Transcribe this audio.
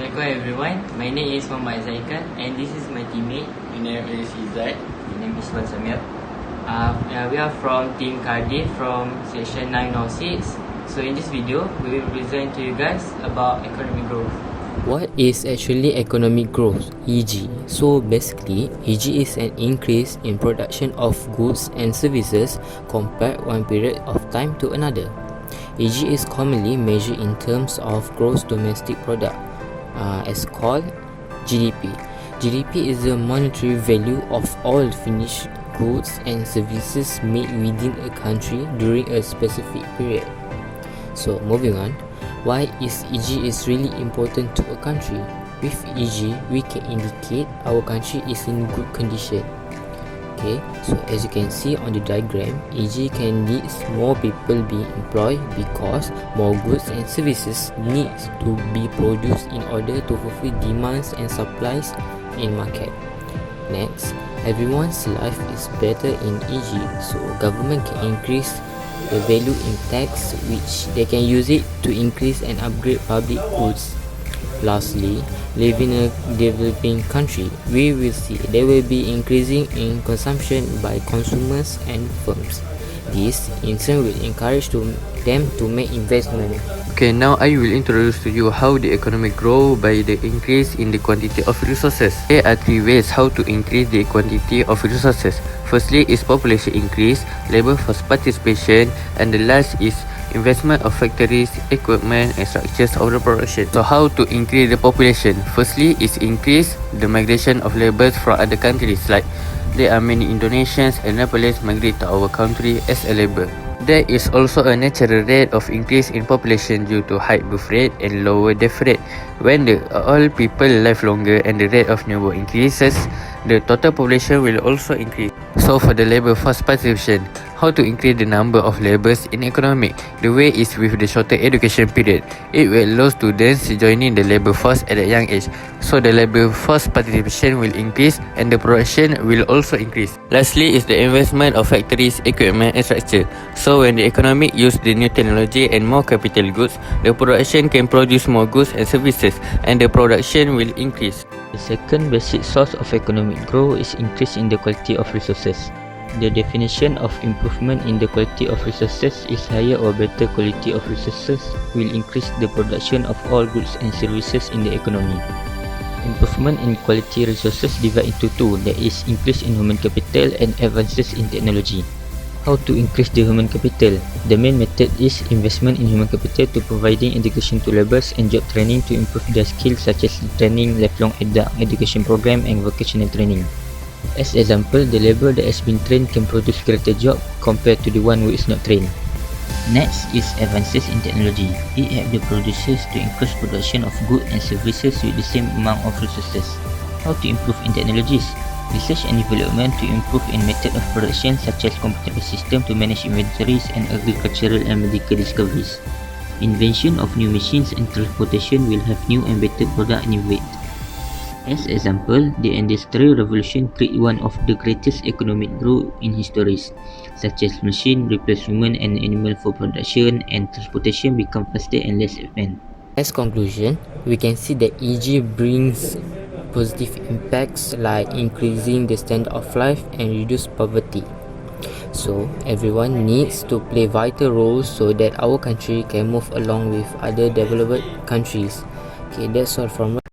Assalamualaikum everyone. My name is Mohamad Haikal and this is my teammate. My name is Izzat. My name is Samir. We are from Team Cardiff from section 906. So in this video, we will present to you guys about economic growth. What is actually economic growth, EG? So basically, EG is an increase in production of goods and services compared one period of time to another. EG is commonly measured in terms of gross domestic product, as called GDP. GDP is the monetary value of all finished goods and services made within a country during a specific period. So moving on, why is EG is really important to a country? With EG, we can indicate our country is in good condition. Okay, so as you can see on the diagram, EG can lead more people being employed because more goods and services needs to be produced in order to fulfill demands and supplies in market. Next, everyone's life is better in EG, so government can increase the value in tax which they can use it to increase and upgrade public goods. Lastly, live in a developing country, we will see there will be increasing in consumption by consumers and firms. This in turn will encourage them to make investment. Okay, now I will introduce to you how the economy grow by the increase in the quantity of resources. There are three ways how to increase the quantity of resources. Firstly is population increase, labor force participation, and the last is investment of factories, equipment and structures of the production. So how to increase the population? Firstly is increase the migration of laborers from other countries, like there are many Indonesians and Nepalese migrate to our country as a labor. There is also a natural rate of increase in population due to high birth rate and lower death rate. When the all people live longer and the rate of newborn increases, the total population will also increase. So for the labor force participation, how to increase the number of laborers in economic? The way is with the shorter education period. It will allow students joining the labor force at a young age. So the labor force participation will increase and the production will also increase. Lastly is the investment of factories, equipment and structure. So when the economic use the new technology and more capital goods, the production can produce more goods and services and the production will increase. The second basic source of economic growth is increase in the quality of resources. The definition of improvement in the quality of resources is higher or better quality of resources will increase the production of all goods and services in the economy. Improvement in quality resources divide into two, that is increase in human capital and advances in technology. How to increase the human capital? The main method is investment in human capital to providing education to laborers and job training to improve their skills such as training, lifelong adult education program and vocational training. As example, the laborer that has been trained can produce greater job compared to the one who is not trained. Next is advances in technology. It helps the producers to increase production of goods and services with the same amount of resources. How to improve in technologies? Research and development to improve in method of production such as computer-based system to manage inventories and agricultural and medical discoveries. Invention of new machines and transportation will have new and better product innovate. As example, the Industrial Revolution created one of the greatest economic growth in histories, such as machine replace human and animal for production and transportation become faster and less expensive. As conclusion, we can see that EG brings positive impacts like increasing the standard of life and reduce poverty. So everyone needs to play vital roles so that our country can move along with other developed countries. Okay, that's all from